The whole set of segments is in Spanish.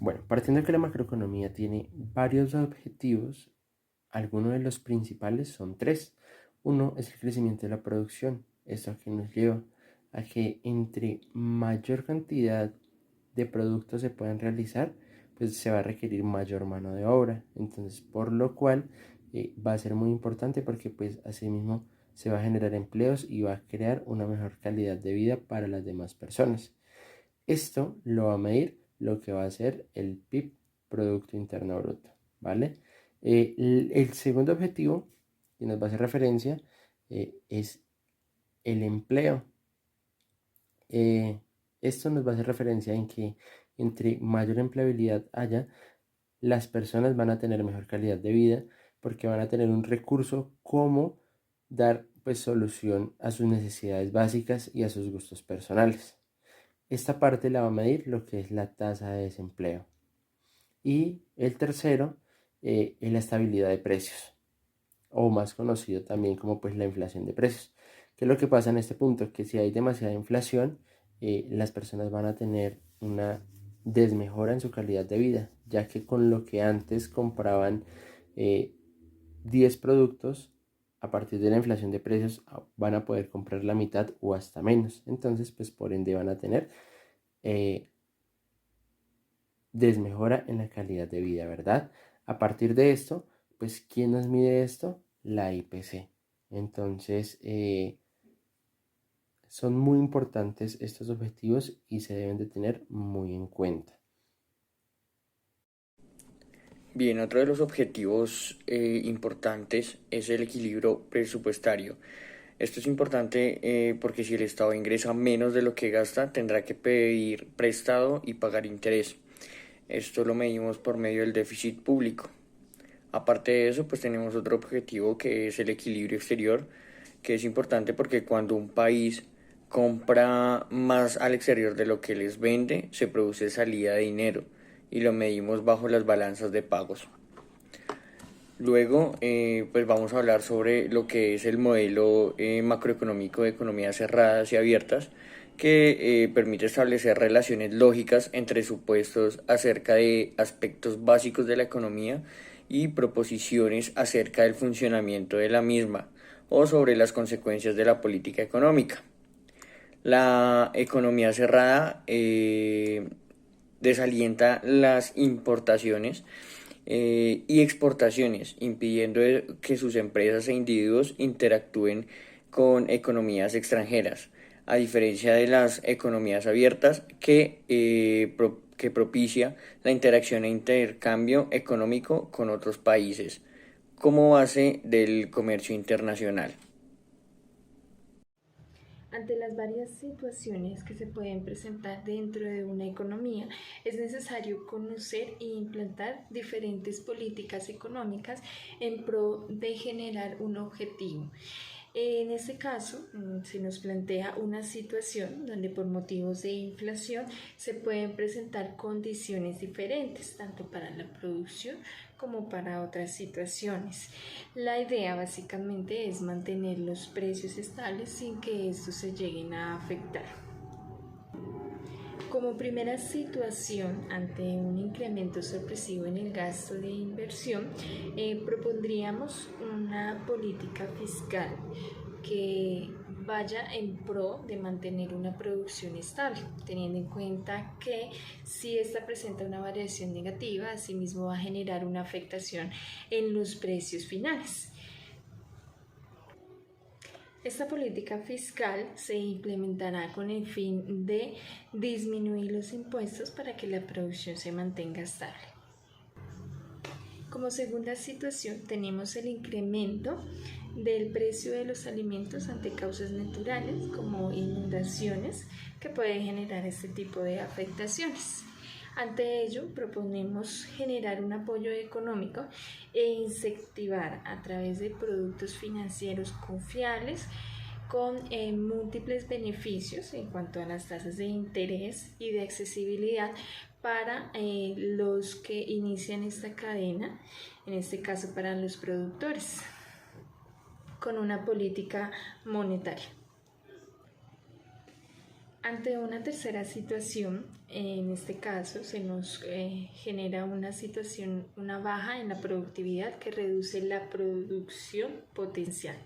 Bueno, partiendo de que la macroeconomía tiene varios objetivos, algunos de los principales son tres. Uno es el crecimiento de la producción. Esto a que nos lleva a que entre mayor cantidad de productos se puedan realizar, pues se va a requerir mayor mano de obra. Entonces, por lo cual va a ser muy importante porque pues asimismo se va a generar empleos y va a crear una mejor calidad de vida para las demás personas. Esto lo va a medir lo que va a ser el PIB, Producto Interno Bruto, ¿vale? El segundo objetivo que nos va a hacer referencia es el empleo. Esto nos va a hacer referencia en que entre mayor empleabilidad haya, las personas van a tener mejor calidad de vida porque van a tener un recurso como dar pues solución a sus necesidades básicas y a sus gustos personales. Esta parte la va a medir lo que es la tasa de desempleo. Y el tercero es la estabilidad de precios, o más conocido también como pues la inflación de precios. ¿Qué es lo que pasa en este punto? Que si hay demasiada inflación, las personas van a tener una desmejora en su calidad de vida, ya que con lo que antes compraban 10 productos, a partir de la inflación de precios van a poder comprar la mitad o hasta menos. Entonces, pues por ende van a tener eh, desmejora en la calidad de vida, ¿verdad? A partir de esto, pues, ¿quién nos mide esto? La IPC. Entonces, son muy importantes estos objetivos y se deben de tener muy en cuenta. Bien, otro de los objetivos importantes es el equilibrio presupuestario. Esto es importante porque si el Estado ingresa menos de lo que gasta, tendrá que pedir prestado y pagar interés. Esto lo medimos por medio del déficit público. Aparte de eso, pues tenemos otro objetivo que es el equilibrio exterior, que es importante porque cuando un país compra más al exterior de lo que les vende, se produce salida de dinero y lo medimos bajo las balanzas de pagos. Luego, pues vamos a hablar sobre lo que es el modelo macroeconómico de economías cerradas y abiertas, que permite establecer relaciones lógicas entre supuestos acerca de aspectos básicos de la economía y proposiciones acerca del funcionamiento de la misma o sobre las consecuencias de la política económica. La economía cerrada desalienta las importaciones y exportaciones, impidiendo que sus empresas e individuos interactúen con economías extranjeras, a diferencia de las economías abiertas que propicia la interacción e intercambio económico con otros países como base del comercio internacional. Ante las varias situaciones que se pueden presentar dentro de una economía, es necesario conocer e implantar diferentes políticas económicas en pro de generar un objetivo. En este caso, se nos plantea una situación donde por motivos de inflación se pueden presentar condiciones diferentes, tanto para la producción como para otras situaciones. La idea básicamente es mantener los precios estables sin que estos se lleguen a afectar. Como primera situación ante un incremento sorpresivo en el gasto de inversión, propondríamos una política fiscal que vaya en pro de mantener una producción estable, teniendo en cuenta que si esta presenta una variación negativa, asimismo va a generar una afectación en los precios finales. Esta política fiscal se implementará con el fin de disminuir los impuestos para que la producción se mantenga estable. Como segunda situación tenemos el incremento del precio de los alimentos ante causas naturales como inundaciones que pueden generar este tipo de afectaciones. Ante ello, proponemos generar un apoyo económico e incentivar a través de productos financieros confiables con múltiples beneficios en cuanto a las tasas de interés y de accesibilidad para los que inician esta cadena, en este caso para los productores, con una política monetaria. Ante una tercera situación, En este caso se nos genera una situación, una baja en la productividad que reduce la producción potencial.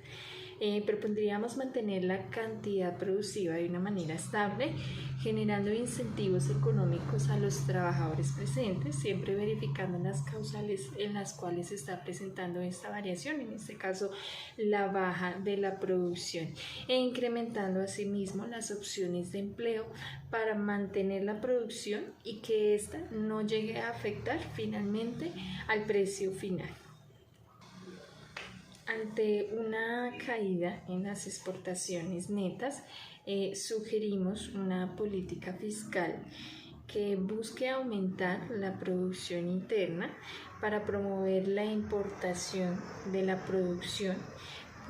Propondríamos mantener la cantidad productiva de una manera estable, generando incentivos económicos a los trabajadores presentes, siempre verificando las causales en las cuales se está presentando esta variación, en este caso la baja de la producción, e incrementando asimismo las opciones de empleo para mantener la producción y que ésta no llegue a afectar finalmente al precio final. Ante una caída en las exportaciones netas, sugerimos una política fiscal que busque aumentar la producción interna para promover la importación de la producción,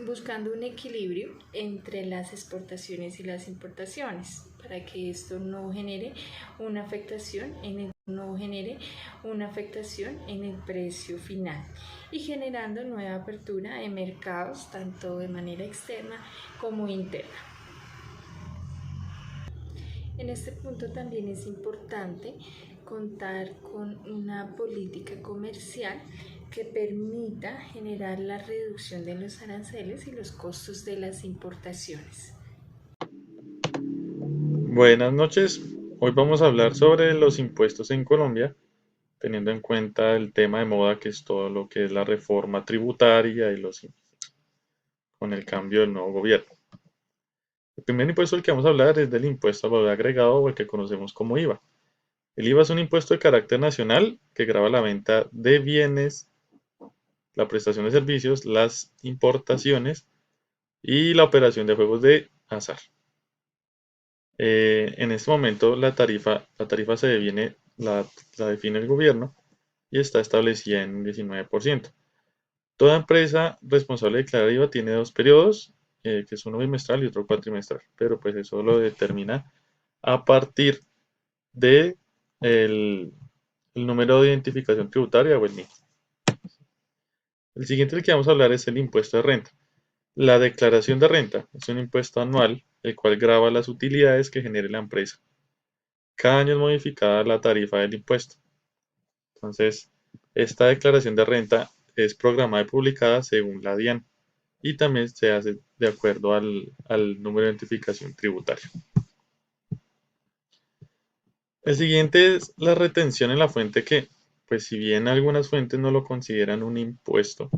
buscando un equilibrio entre las exportaciones y las importaciones, para que esto no genere una afectación en el precio final y generando nueva apertura de mercados tanto de manera externa como interna. En este punto también es importante contar con una política comercial que permita generar la reducción de los aranceles y los costos de las importaciones. Buenas noches, hoy vamos a hablar sobre los impuestos en Colombia, teniendo en cuenta el tema de moda que es todo lo que es la reforma tributaria y los con el cambio del nuevo gobierno. El primer impuesto del que vamos a hablar es del impuesto al valor agregado o el que conocemos como IVA. El IVA es un impuesto de carácter nacional que grava la venta de bienes, la prestación de servicios, las importaciones y la operación de juegos de azar. En este momento la tarifa la define el gobierno y está establecida en un 19%. Toda empresa responsable de declarar IVA tiene dos periodos, que es uno bimestral y otro cuatrimestral, pero pues eso lo determina a partir de el número de identificación tributaria o el NIT. El siguiente del que vamos a hablar es el impuesto de renta. La declaración de renta es un impuesto anual, el cual grava las utilidades que genere la empresa. Cada año es modificada la tarifa del impuesto. Entonces, esta declaración de renta es programada y publicada según la DIAN y también se hace de acuerdo al número de identificación tributaria. El siguiente es la retención en la fuente que, pues si bien algunas fuentes no lo consideran un impuesto,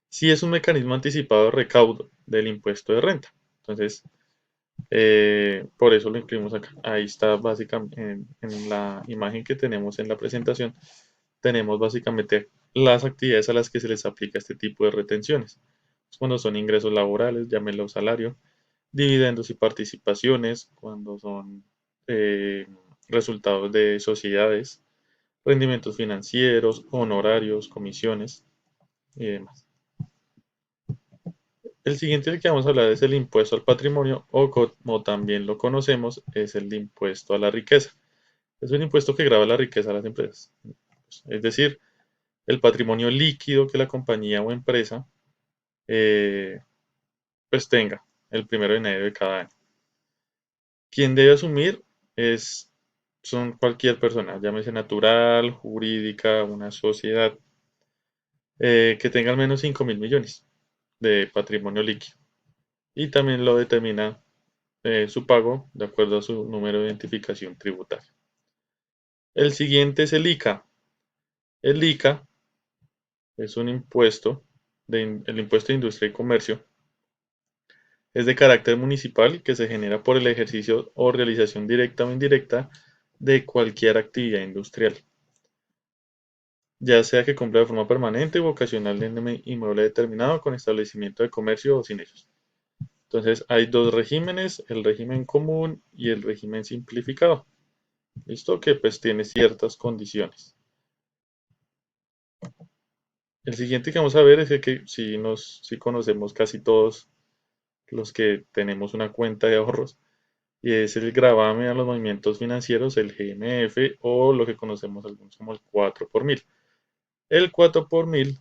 sí es un mecanismo anticipado de recaudo del impuesto de renta. Entonces, por eso lo incluimos acá. Ahí está básicamente en la imagen que tenemos en la presentación. Tenemos básicamente las actividades a las que se les aplica este tipo de retenciones. Cuando son ingresos laborales, llámenlo salario, dividendos y participaciones, cuando son resultados de sociedades, rendimientos financieros, honorarios, comisiones y demás. El siguiente del que vamos a hablar es el impuesto al patrimonio o como también lo conocemos es el impuesto a la riqueza. Es un impuesto que grava la riqueza a las empresas. Es decir, el patrimonio líquido que la compañía o empresa pues tenga el 1 de enero de cada año. Quien debe asumir son cualquier persona, llámese natural, jurídica, una sociedad, que tenga al menos 5.000 millones de patrimonio líquido. Y también lo determina su pago de acuerdo a su número de identificación tributaria. El siguiente es el ICA. El ICA es un impuesto, el impuesto de industria y comercio. Es de carácter municipal que se genera por el ejercicio o realización directa o indirecta de cualquier actividad industrial, ya sea que cumpla de forma permanente o ocasional en un inmueble determinado con establecimiento de comercio o sin ellos. Entonces hay dos regímenes, el régimen común y el régimen simplificado. ¿Listo? Que pues tiene ciertas condiciones. El siguiente que vamos a ver es el que si conocemos casi todos los que tenemos una cuenta de ahorros, y es el gravamen a los movimientos financieros, el GMF, o lo que conocemos algunos como el 4 por mil. El 4 por mil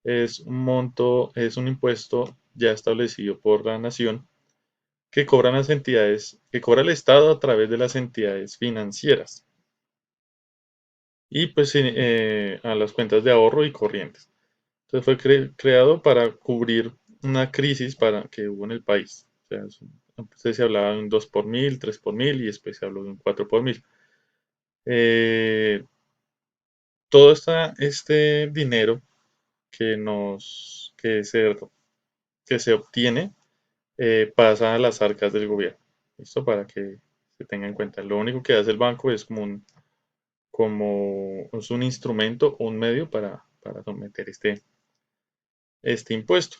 es un impuesto ya establecido por la nación que cobran las entidades, que cobra el Estado a través de las entidades financieras y pues a las cuentas de ahorro y corrientes. Entonces fue creado para cubrir una crisis que hubo en el país. O sea, antes se hablaba de un 2 por mil, 3 por mil y después se habló de un 4 por mil. Eh, todo este dinero que se obtiene pasa a las arcas del gobierno. ¿Listo? Para que se tenga en cuenta. Lo único que hace el banco es como es un instrumento o un medio para someter este impuesto.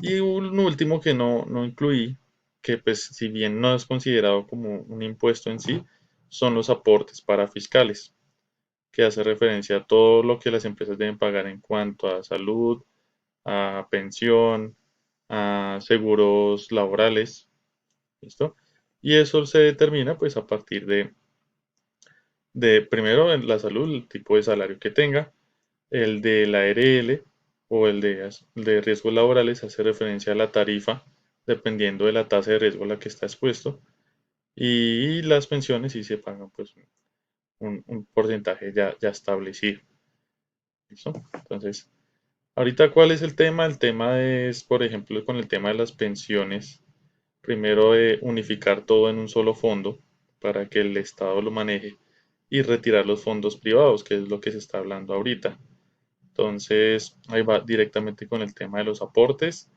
Y un último que no incluí, que pues si bien no es considerado como un impuesto en sí, son los aportes para fiscales, que hace referencia a todo lo que las empresas deben pagar en cuanto a salud, a pensión, a seguros laborales, ¿listo? Y eso se determina pues a partir de primero en la salud, el tipo de salario que tenga, el de la ARL o el de riesgos laborales hace referencia a la tarifa dependiendo de la tasa de riesgo a la que está expuesto y las pensiones sí se pagan pues un porcentaje ya establecido. ¿Listo? Entonces, ahorita, ¿cuál es el tema? El tema es, por ejemplo, con el tema de las pensiones, primero unificar todo en un solo fondo para que el Estado lo maneje y retirar los fondos privados, que es lo que se está hablando ahorita. Entonces, ahí va directamente con el tema de los aportes.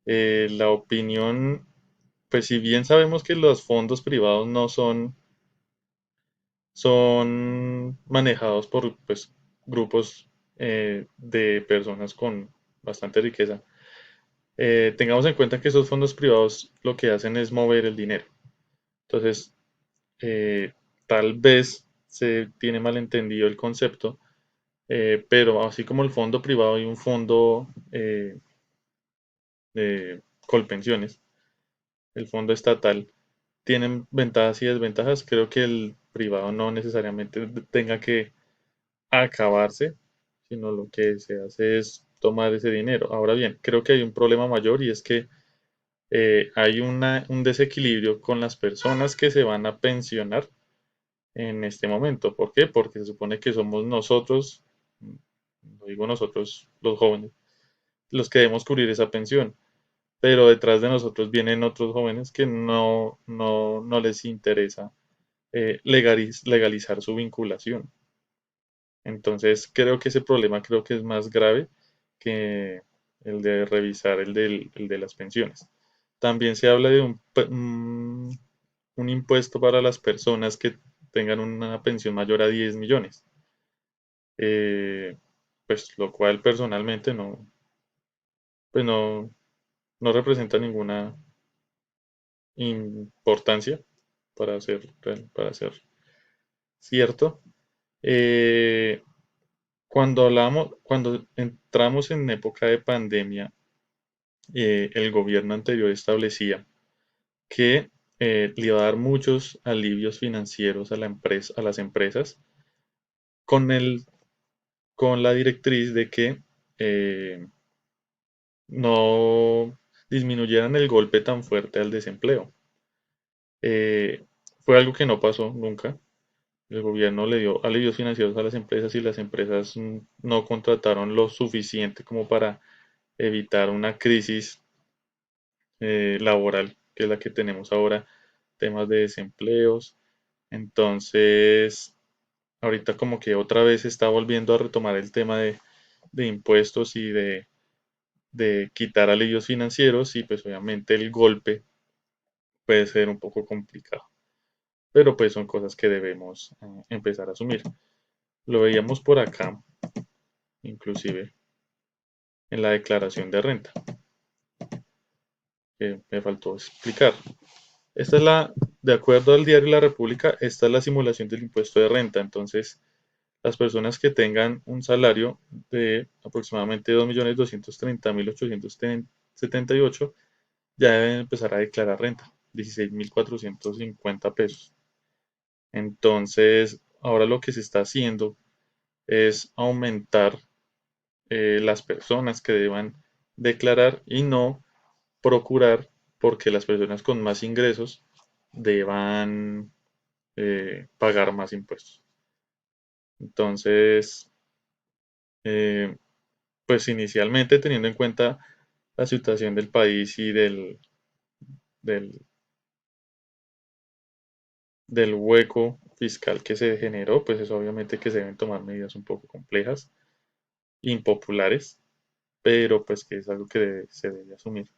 La opinión, pues si bien sabemos que los fondos privados no son manejados por pues, grupos de personas con bastante riqueza. Tengamos en cuenta que esos fondos privados lo que hacen es mover el dinero. Entonces, tal vez se tiene malentendido el concepto, pero así como el fondo privado y un fondo de Colpensiones, el fondo estatal, tienen ventajas y desventajas. Creo que el privado no necesariamente tenga que acabarse, sino lo que se hace es tomar ese dinero. Ahora bien, creo que hay un problema mayor y es que hay un desequilibrio con las personas que se van a pensionar en este momento. ¿Por qué? Porque se supone que somos nosotros, lo digo nosotros los jóvenes, los que debemos cubrir esa pensión. Pero detrás de nosotros vienen otros jóvenes que no les interesa legalizar su vinculación. Entonces creo que ese problema creo que es más grave que el de revisar el de las pensiones. También se habla de un impuesto para las personas que tengan una pensión mayor a 10 millones. Eh, pues lo cual personalmente pues no representa ninguna importancia para ser cierto. Eh, cuando entramos en época de pandemia, el gobierno anterior establecía que le iba a dar muchos alivios financieros a las empresas con con la directriz de que no disminuyeran el golpe tan fuerte al desempleo. Eh, fue algo que no pasó nunca. El gobierno le dio alivios financieros a las empresas y las empresas no contrataron lo suficiente como para evitar una crisis laboral, que es la que tenemos ahora, temas de desempleos. Entonces, ahorita como que otra vez se está volviendo a retomar el tema de impuestos y de quitar alivios financieros y pues obviamente el golpe puede ser un poco complicado. Pero pues son cosas que debemos empezar a asumir. Lo veíamos por acá, inclusive en la declaración de renta, que me faltó explicar. Esta es de acuerdo al diario La República, esta es la simulación del impuesto de renta. Entonces, las personas que tengan un salario de aproximadamente 2.230.878 ya deben empezar a declarar renta, 16.450 pesos. Entonces, ahora lo que se está haciendo es aumentar las personas que deban declarar y no procurar porque las personas con más ingresos deban pagar más impuestos. Entonces, eh, pues inicialmente teniendo en cuenta la situación del país y del, del hueco fiscal que se generó, pues es obviamente que se deben tomar medidas un poco complejas, impopulares, pero pues que es algo que se debe asumir.